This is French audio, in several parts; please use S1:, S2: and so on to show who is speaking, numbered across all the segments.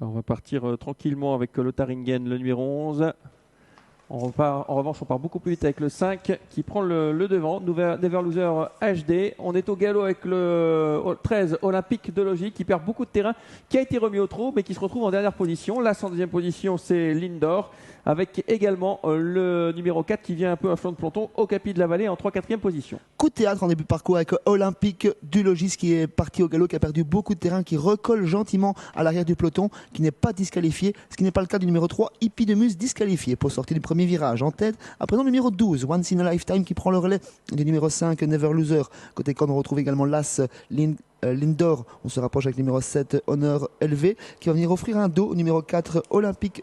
S1: Alors, on va partir tranquillement avec Lotharingen, le numéro 11. En revanche, on part beaucoup plus vite avec le 5 qui prend le devant. Never Loser HD. On est au galop avec le 13 Olympique de Logique qui perd beaucoup de terrain, qui a été remis au trot mais qui se retrouve en dernière position. Là, en deuxième position, c'est Lindor avec également le numéro 4 qui vient un peu à flanc de peloton, Okapi de la Vallée en 3-4e position.
S2: Coup de théâtre en début de parcours avec Olympique du Logis qui est parti au galop, qui a perdu beaucoup de terrain, qui recolle gentiment à l'arrière du peloton, qui n'est pas disqualifié, ce qui n'est pas le cas du numéro 3, Hippie de Muse, disqualifié pour sortir du premier virage en tête. À présent, le numéro 12, Once in a Lifetime, qui prend le relais du numéro 5, Never Loser. Côté corne, on retrouve également l'As Lindor. On se rapproche avec le numéro 7, Honor LV, qui va venir offrir un dos au numéro 4, Olympique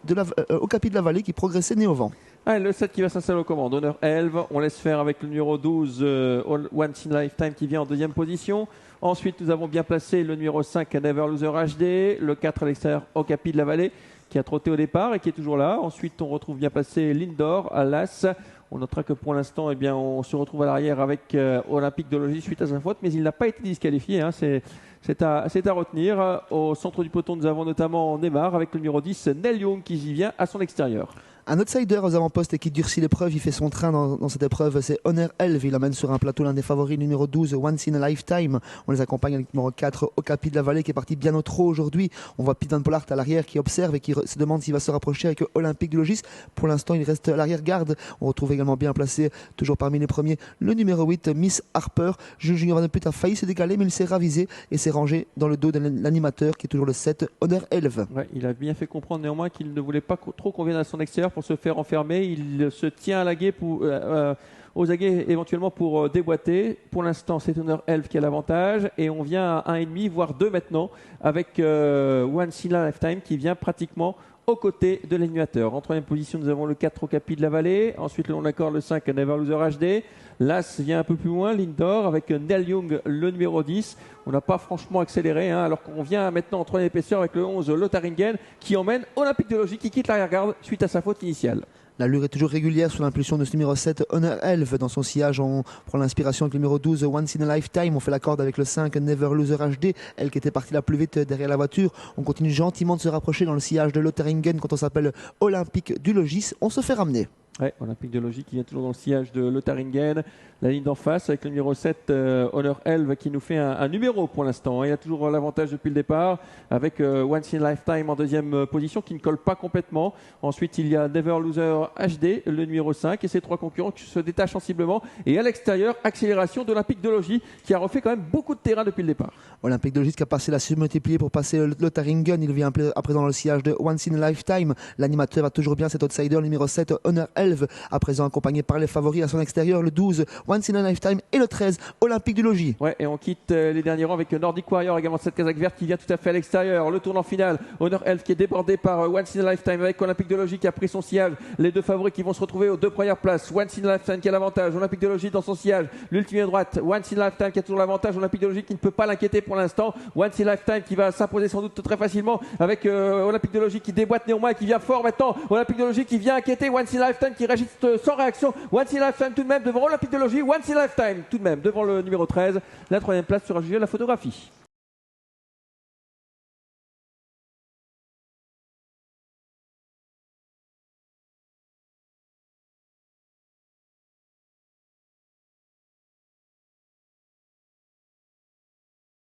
S2: Okapi de la Vallée, qui progressait né au vent.
S1: Ah, le 7 qui va s'installer aux commandes, Honor Elve. On laisse faire avec le numéro 12, Once in a Lifetime, qui vient en deuxième position. Ensuite, nous avons bien placé le numéro 5, Never Loser HD. Le 4 à l'extérieur, Okapi de la Vallée, qui a trotté au départ et qui est toujours là. Ensuite, on retrouve bien placé Lindor à l'As. On notera que pour l'instant, eh bien, on se retrouve à l'arrière avec Olympique de Logis suite à sa faute, mais il n'a pas été disqualifié. Hein. C'est à retenir. Au centre du peloton, nous avons notamment Neymar avec le numéro 10, Neil Young, qui y vient à son extérieur.
S2: Un outsider aux avant-postes et qui durcit l'épreuve, il fait son train dans cette épreuve, c'est Honor Elve. Il amène sur un plateau l'un des favoris, numéro 12, Once in a Lifetime. On les accompagne avec le numéro 4, Okapi de la Vallée, qui est parti bien au trot aujourd'hui. On voit Pete Van Pollard à l'arrière qui observe et qui se demande s'il va se rapprocher avec Olympique du Logis. Pour l'instant, il reste à l'arrière-garde. On retrouve également bien placé, toujours parmi les premiers, le numéro 8, Miss Harper. Junior Van de Put a failli se décaler, mais il s'est ravisé et s'est rangé dans le dos de l'animateur, qui est toujours le 7, Honor Elve.
S1: Ouais, il a bien fait comprendre néanmoins qu'il ne voulait pas trop qu'on vienne à son extérieur pour se faire enfermer. Il se tient à l'aguet aux aguets éventuellement pour déboîter. Pour l'instant, c'est Honor Elf qui a l'avantage et on vient à 1,5 voire 2 maintenant avec Once in a Lifetime qui vient pratiquement aux côtés de l'animateur. En troisième position, nous avons le 4 Okapi de la Vallée. Ensuite, on accorde le 5 Never Loser HD. L'As vient un peu plus loin, Lindor, avec Neil Young, le numéro 10. On n'a pas franchement accéléré, hein, alors qu'on vient maintenant en troisième épaisseur avec le 11 Lotharingen qui emmène Olympique de Logique qui quitte l'arrière-garde suite à sa faute initiale.
S2: L'allure est toujours régulière sous l'impulsion de ce numéro 7, Honor Elve. Dans son sillage, on prend l'inspiration avec le numéro 12, Once in a Lifetime. On fait la corde avec le 5, Never Loser HD. Elle qui était partie la plus vite derrière la voiture. On continue gentiment de se rapprocher dans le sillage de Lotharingen quand on s'appelle Olympique du Logis. On se fait ramener.
S1: Ouais, Olympique de Logique qui vient toujours dans le sillage de Lotharingen. La ligne d'en face avec le numéro 7, Honor Elve, qui nous fait un numéro pour l'instant. Il a toujours l'avantage depuis le départ avec Once in a Lifetime en deuxième position qui ne colle pas complètement. Ensuite, il y a Never Loser HD, le numéro 5, et ses trois concurrents qui se détachent sensiblement. Et à l'extérieur, accélération d'Olympique de Logique qui a refait quand même beaucoup de terrain depuis le départ.
S2: Olympique de Logique qui a passé la surmultipliée pour passer le Lotharingen. Il vient à présent dans le sillage de Once in a Lifetime. L'animateur va toujours bien cet outsider, le numéro 7, Honor Elve, à présent accompagné par les favoris à son extérieur, le 12, Once in a Lifetime, et le 13, Olympique du Logis.
S1: Ouais, et on quitte les derniers rangs avec Nordic Warrior, également cette casaque verte qui vient tout à fait à l'extérieur. Le tournant final, Honor Elf qui est débordé par Once in a Lifetime avec Olympique de Logique qui a pris son sillage. Les deux favoris qui vont se retrouver aux deux premières places. Once in a Lifetime qui a l'avantage, Olympique de Logique dans son sillage. L'ultime à droite, Once in a Lifetime qui a toujours l'avantage, Olympique de Logique qui ne peut pas l'inquiéter pour l'instant. Once in a Lifetime qui va s'imposer sans doute très facilement avec Olympique de Logique qui déboîte néanmoins et qui vient fort maintenant. Olympique de Logique qui vient inquiéter Once in a Lifetime qui résiste sans réaction. Once in a Lifetime tout de même devant Olympique de Logique. Once in a Lifetime tout de même devant le numéro 13. La troisième place sera jugée à la photographie.